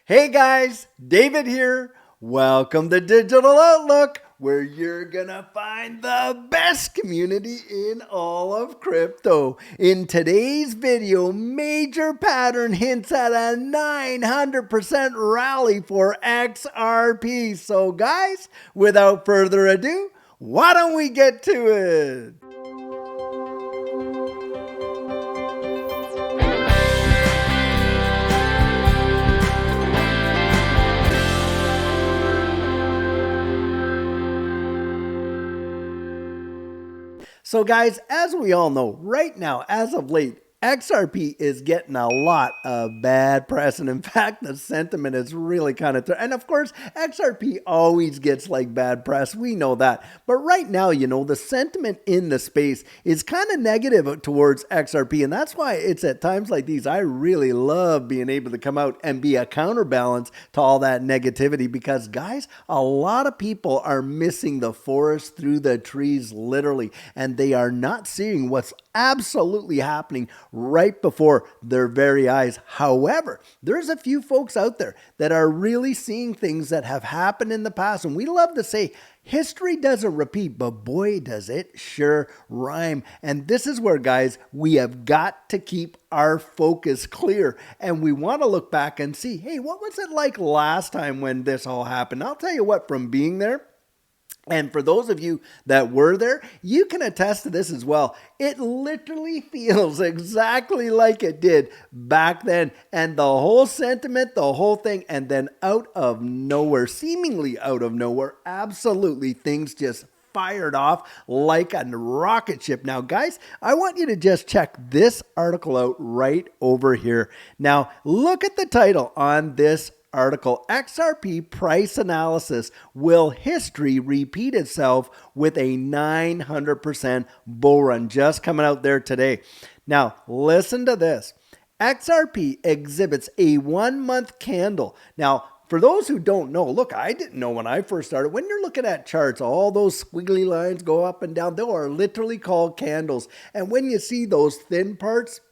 Hey guys, David here. Welcome to Digital Outlook, where you're gonna find the best community in all of crypto. In today's video, major pattern hints at a 900% rally for XRP. So guys, without further ado, why don't we get to it? So guys, as we all know, right now, as of late, XRP is getting a lot of bad press. And in fact, the sentiment is really kind of, and of course, XRP always gets like bad press. We know that. But right now, the sentiment in the space is kind of negative towards XRP. And that's why it's at times like these, I really love being able to come out and be a counterbalance to all that negativity. Because guys, a lot of people are missing the forest through the trees, literally. And they are not seeing what's absolutely happening right before their very eyes. However, there's a few folks out there that are really seeing things that have happened in the past. And we love to say history doesn't repeat, but boy, does it sure rhyme. And this is where, guys, we have got to keep our focus clear. And we want to look back and see, hey, what was it like last time when this all happened? I'll tell you what, from being there, and for those of you that were there, you can attest to this as well. It literally feels exactly like it did back then. And the whole sentiment, the whole thing, and then out of nowhere, seemingly out of nowhere, absolutely things just fired off like a rocket ship. Now, guys, I want you to just check this article out right over here. Now, look at the title on this article. XRP price analysis. Will history repeat itself with a 900% bull run? Just coming out there today. Now, listen to this. XRP exhibits a 1-month candle. Now, for those who don't know, look, I didn't know when I first started. When you're looking at charts, all those squiggly lines go up and down. They are literally called candles. And when you see those thin parts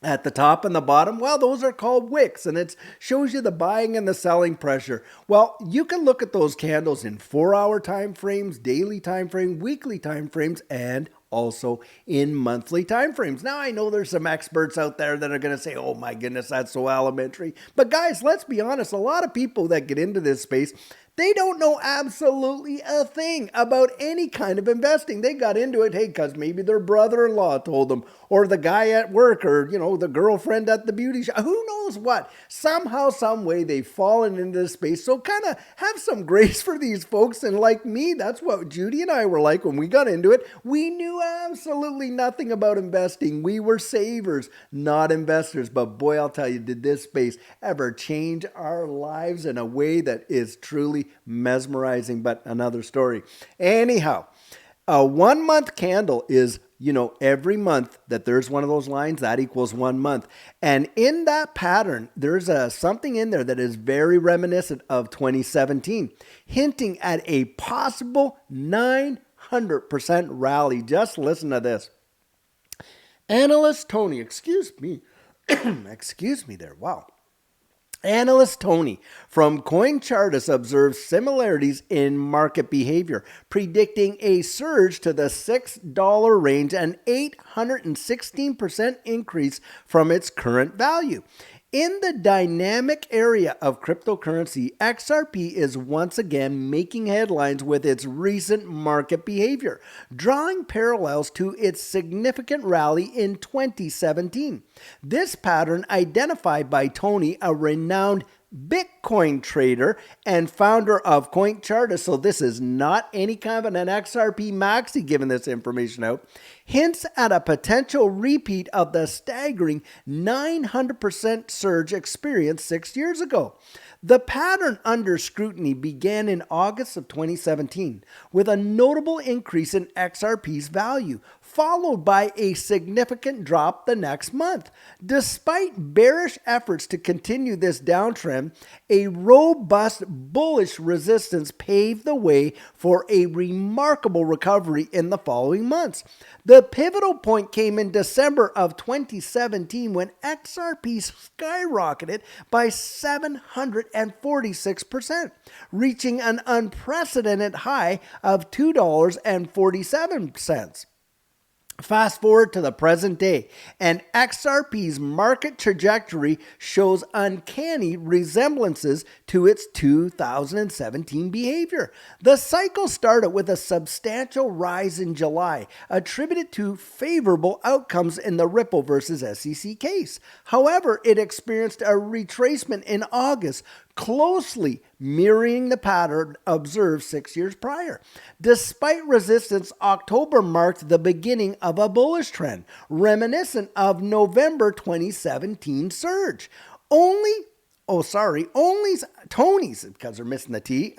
at the top and the bottom, well, those are called wicks, and it shows you the buying and the selling pressure. Well, you can look at those candles in 4-hour time frames, daily time frame, weekly time frames, and also in monthly time frames. Now, I know there's some experts out there that are going to say, oh my goodness, that's so elementary. But guys, let's be honest, a lot of people that get into this space, they don't know absolutely a thing about any kind of investing. They got into it, hey, because maybe their brother-in-law told them, or the guy at work, or, the girlfriend at the beauty shop. Who knows what? Somehow, some way, they've fallen into this space. So kind of have some grace for these folks. And like me, that's what Judy and I were like when we got into it. We knew absolutely nothing about investing. We were savers, not investors. But boy, I'll tell you, did this space ever change our lives in a way that is truly mesmerizing, but another story. Anyhow, a 1-month candle is, every month that there's one of those lines, that equals 1 month. And in that pattern, there's something in there that is very reminiscent of 2017, hinting at a possible 900% rally. Just listen to this. Analyst Tony, excuse me there, wow. Analyst Tony from CoinChartis observes similarities in market behavior, predicting a surge to the $6 range, an 816% increase from its current value. In the dynamic area of cryptocurrency, XRP is once again making headlines with its recent market behavior, drawing parallels to its significant rally in 2017. This pattern, identified by Tony, a renowned Bitcoin trader and founder of CoinChartis, so this is not any kind of an XRP maxi giving this information out, hints at a potential repeat of the staggering 900% surge experienced 6 years ago. The pattern under scrutiny began in August of 2017 with a notable increase in XRP's value, followed by a significant drop the next month. Despite bearish efforts to continue this downtrend, a robust bullish resistance paved the way for a remarkable recovery in the following months. The The pivotal point came in December of 2017 when XRP skyrocketed by 746%, reaching an unprecedented high of $2.47. Fast forward to the present day, and XRP's market trajectory shows uncanny resemblances to its 2017 behavior. The cycle started with a substantial rise in July, attributed to favorable outcomes in the Ripple versus SEC case. However, it experienced a retracement in August, closely mirroring the pattern observed 6 years prior. Despite resistance, October marked the beginning of a bullish trend, reminiscent of November 2017 surge. Only Tony's, because they're missing the T,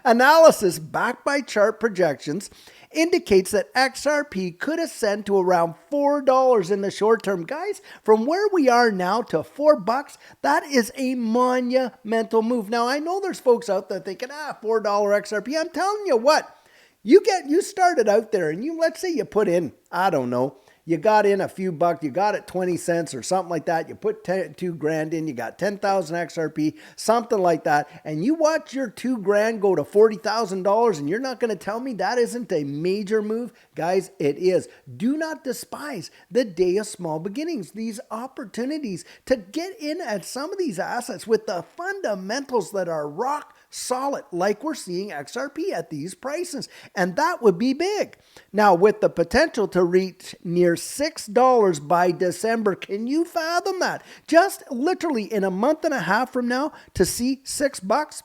analysis backed by chart projections indicates that XRP could ascend to around $4 in the short term. Guys, from where we are now to $4, that is a monumental move. Now, I know there's folks out there thinking, $4 XRP. I'm telling you what, you started out there and let's say you put in, I don't know, you got in a few bucks, you got it 20 cents or something like that. You put 2 grand in, you got 10,000 XRP, something like that. And you watch your 2 grand go to $40,000 and you're not going to tell me that isn't a major move? Guys, it is. Do not despise the day of small beginnings. These opportunities to get in at some of these assets with the fundamentals that are rock solid, like we're seeing XRP at these prices. And that would be big. Now, with the potential to reach near $6 by December, can you fathom that? Just literally in a month and a half from now to see $6?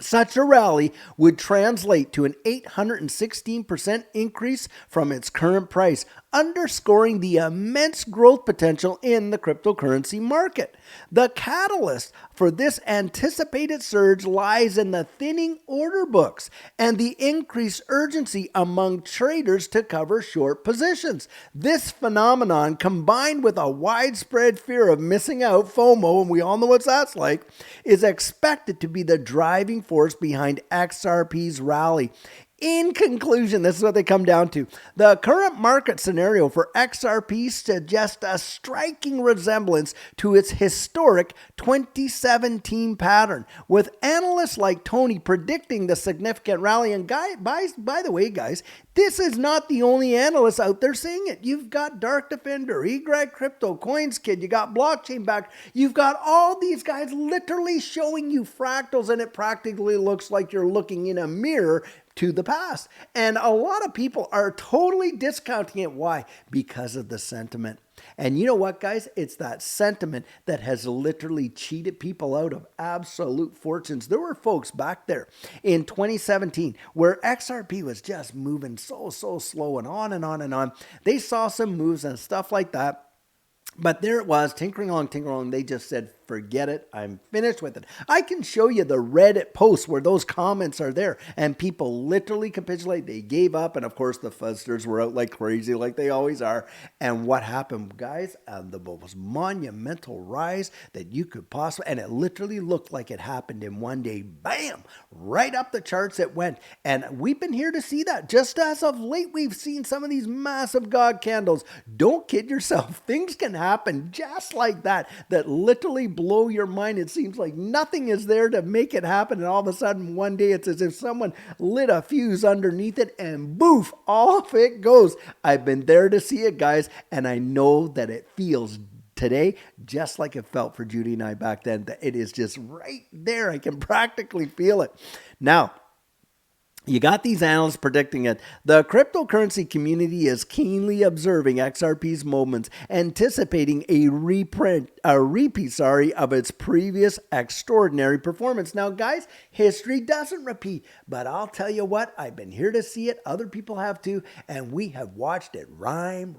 Such a rally would translate to an 816% increase from its current price, underscoring the immense growth potential in the cryptocurrency market. The catalyst for this anticipated surge lies in the thinning order books and the increased urgency among traders to cover short positions. This phenomenon, combined with a widespread fear of missing out, FOMO, and we all know what that's like, is expected to be the driving force behind XRP's rally. In conclusion, this is what they come down to. The current market scenario for XRP suggests a striking resemblance to its historic 2017 pattern, with analysts like Tony predicting the significant rally. And by the way, guys, this is not the only analyst out there saying it. You've got Dark Defender, eGreg Crypto, Coins Kid, you got Blockchain Back, you've got all these guys literally showing you fractals, and it practically looks like you're looking in a mirror to the past. And a lot of people are totally discounting it. Why? Because of the sentiment. And you know what, guys? It's that sentiment that has literally cheated people out of absolute fortunes. There were folks back there in 2017 where XRP was just moving so slow and on and on and on. They saw some moves and stuff like that. But there it was, tinkering along. They just said, forget it. I'm finished with it. I can show you the Reddit posts where those comments are there and people literally capitulate. They gave up. And of course, the fuzzsters were out like crazy, like they always are. And what happened, guys? The most monumental rise that you could possibly, and it literally looked like it happened in one day. Bam! Right up the charts it went. And we've been here to see that. Just as of late, we've seen some of these massive God candles. Don't kid yourself. Things can happen just like that literally blow your mind. It seems like nothing is there to make it happen, and all of a sudden one day it's as if someone lit a fuse underneath it and boof, off it goes. I've been there to see it, guys, and I know that it feels today just like it felt for Judy and I back then. It is just right there. I can practically feel it. Now, you got these analysts predicting it. The cryptocurrency community is keenly observing XRP's movements, anticipating a repeat of its previous extraordinary performance. Now, guys, history doesn't repeat, but I'll tell you what, I've been here to see it. Other people have too, and we have watched it rhyme.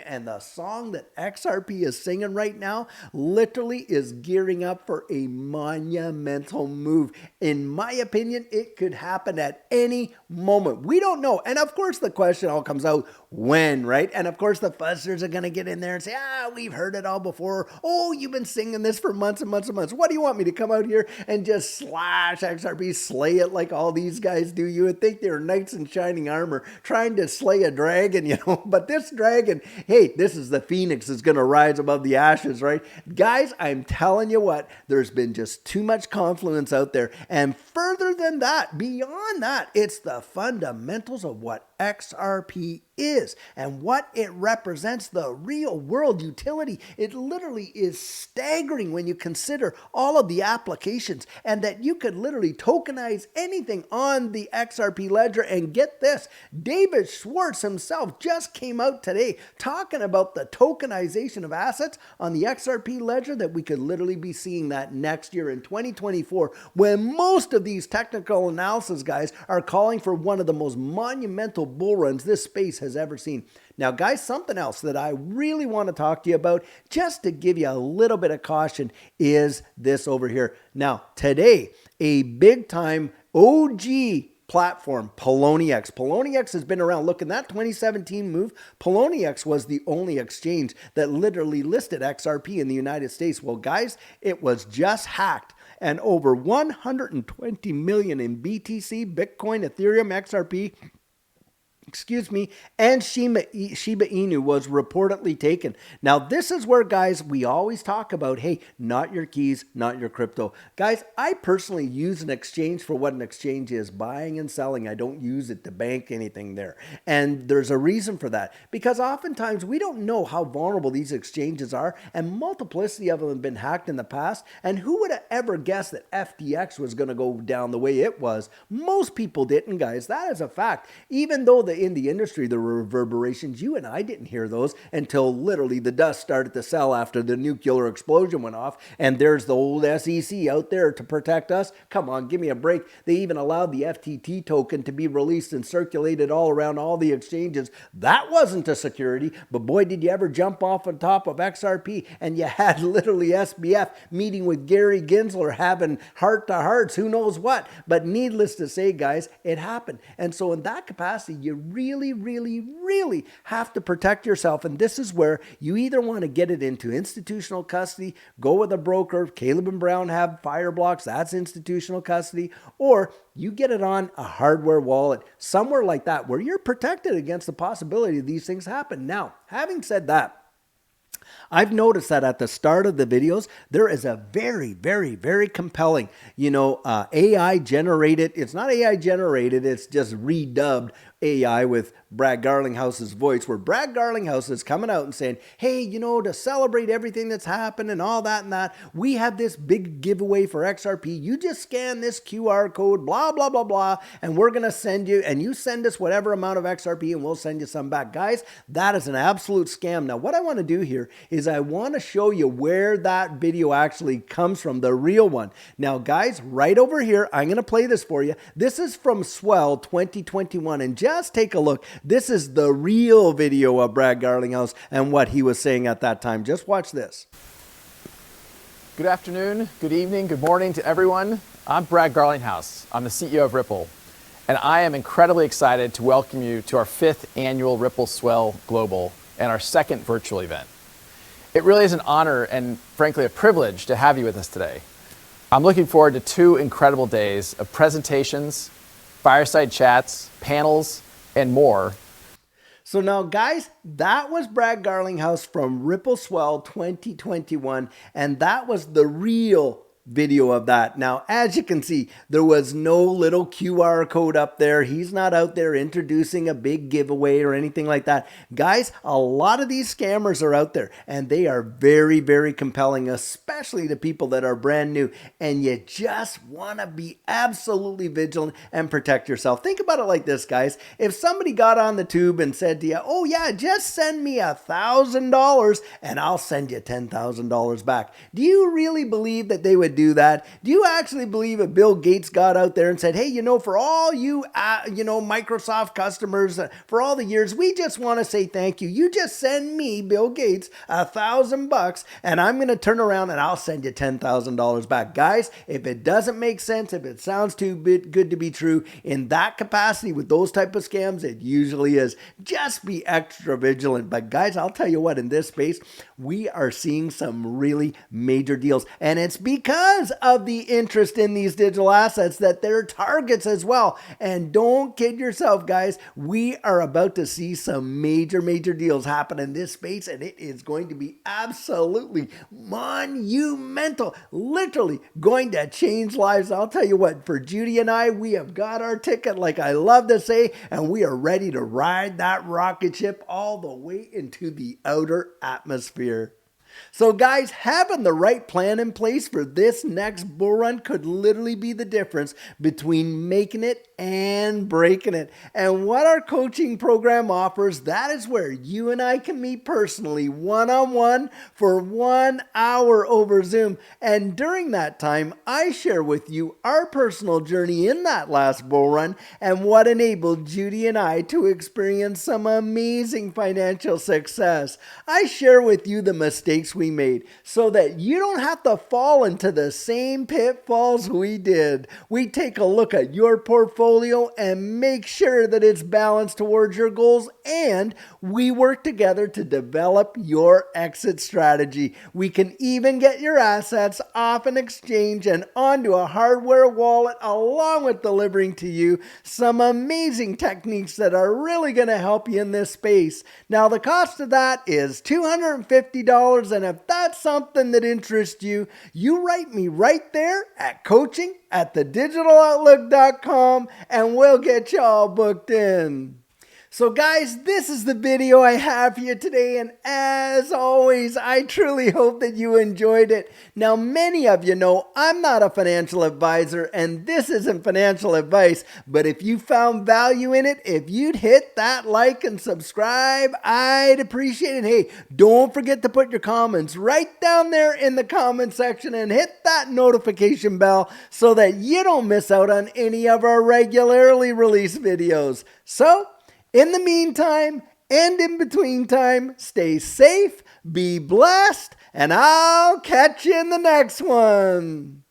And the song that XRP is singing right now literally is gearing up for a monumental move. In my opinion, it could happen at any moment. We don't know. And of course, the question all comes out, when, right? And of course, the fuzzers are going to get in there and say, we've heard it all before. Oh, you've been singing this for months and months and months. What do you want me to come out here and just slash XRP, slay it like all these guys do? You would think they were knights in shining armor trying to slay a dragon, but this dragon, hey, this is the phoenix is going to rise above the ashes, right? Guys, I'm telling you what, there's been just too much confluence out there. And further than that, beyond that, it's the fundamentals of what XRP is and what it represents, the real world utility. It literally is staggering when you consider all of the applications, and that you could literally tokenize anything on the XRP ledger. And get this, David Schwartz himself just came out today talking about the tokenization of assets on the XRP ledger, that we could literally be seeing that next year in 2024, when most of these technical analysis guys are calling for one of the most monumental bull runs this space has ever seen. Now, guys, something else that I really want to talk to you about, just to give you a little bit of caution, is this over here. Now, today, a big time OG platform, Poloniex. Poloniex has been around. Look, in that 2017 move, Poloniex was the only exchange that literally listed XRP in the United States. Well, guys, it was just hacked, and over 120 million in BTC, Bitcoin, Ethereum, XRP, and Shiba Inu was reportedly taken. Now, this is where, guys, we always talk about, hey, not your keys, not your crypto. Guys, I personally use an exchange for what an exchange is, buying and selling. I don't use it to bank anything there. And there's a reason for that, because oftentimes we don't know how vulnerable these exchanges are, and multiplicity of them have been hacked in the past. And who would have ever guessed that FTX was going to go down the way it was? Most people didn't, guys. That is a fact. Even though in the industry, the reverberations, you and I didn't hear those until literally the dust started to settle after the nuclear explosion went off. And there's the old SEC out there to protect us. Come on, give me a break. They even allowed the FTT token to be released and circulated all around all the exchanges. That wasn't a security, but boy, did you ever jump off on top of XRP, and you had literally SBF meeting with Gary Gensler, having heart-to-hearts, who knows what. But needless to say, guys, it happened. And so in that capacity, you really have to protect yourself. And this is where you either want to get it into institutional custody, go with a broker. Caleb and Brown have Fireblocks, that's institutional custody, or you get it on a hardware wallet, somewhere like that, where you're protected against the possibility of these things happen. Now, having said that, I've noticed that at the start of the videos, there is a very compelling, AI generated. It's not AI generated, it's just redubbed AI with Brad Garlinghouse's voice, where Brad Garlinghouse is coming out and saying, hey, to celebrate everything that's happened and all that and that, we have this big giveaway for XRP. You just scan this QR code, blah, blah, blah, blah, and we're going to send you, and you send us whatever amount of XRP and we'll send you some back. Guys, that is an absolute scam. Now, what I want to do here is I want to show you where that video actually comes from, the real one. Now, guys, right over here, I'm going to play this for you. This is from Swell 2021, and just take a look. This is the real video of Brad Garlinghouse and what he was saying at that time. Just watch this. Good afternoon, good evening, good morning to everyone. I'm Brad Garlinghouse. I'm the CEO of Ripple, and I am incredibly excited to welcome you to our 5th annual Ripple Swell Global and our second virtual event. It really is an honor and frankly a privilege to have you with us today. I'm looking forward to 2 incredible days of presentations, fireside chats, panels, and more. So now, guys, that was Brad Garlinghouse from Ripple Swell 2021, and that was the real video of that. Now, as you can see, there was no little QR code up there. He's not out there introducing a big giveaway or anything like that. Guys, a lot of these scammers are out there, and they are very compelling, especially to people that are brand new, and you just want to be absolutely vigilant and protect yourself. Think about it like this, guys. If somebody got on the tube and said to you, oh yeah, just send me $1,000 and I'll send you $10,000 back, do you really believe that they would do that? Do you actually believe if Bill Gates got out there and said, hey, for all you, Microsoft customers, for all the years, we just want to say thank you. You just send me, Bill Gates, $1,000 and I'm going to turn around and I'll send you $10,000 back. Guys, if it doesn't make sense, if it sounds too good to be true in that capacity with those type of scams, it usually is. Just be extra vigilant. But guys, I'll tell you what, in this space, we are seeing some really major deals. And it's because of the interest in these digital assets that they're targets as well. And don't kid yourself, guys. We are about to see some major deals happen in this space. And it is going to be absolutely monumental. Literally going to change lives. I'll tell you what, for Judy and I, we have got our ticket, like I love to say, and we are ready to ride that rocket ship all the way into the outer atmosphere. So guys, having the right plan in place for this next bull run could literally be the difference between making it and breaking it. And what our coaching program offers, that is where you and I can meet personally one-on-one for 1 hour over Zoom. And during that time, I share with you our personal journey in that last bull run and what enabled Judy and I to experience some amazing financial success. I share with you the mistakes we made so that you don't have to fall into the same pitfalls we did. We take a look at your portfolio and make sure that it's balanced towards your goals, and we work together to develop your exit strategy. We can even get your assets off an exchange and onto a hardware wallet, along with delivering to you some amazing techniques that are really going to help you in this space. Now, the cost of that is $250, and if that's something that interests you, you write me right there at coaching@thedigitaloutlook.com and we'll get you all booked in. So guys, this is the video I have for you today, and as always, I truly hope that you enjoyed it. Now, many of you know I'm not a financial advisor, and this isn't financial advice, but if you found value in it, if you'd hit that like and subscribe, I'd appreciate it. Hey, don't forget to put your comments right down there in the comment section and hit that notification bell so that you don't miss out on any of our regularly released videos. So, in the meantime, and in between time, stay safe, be blessed, and I'll catch you in the next one.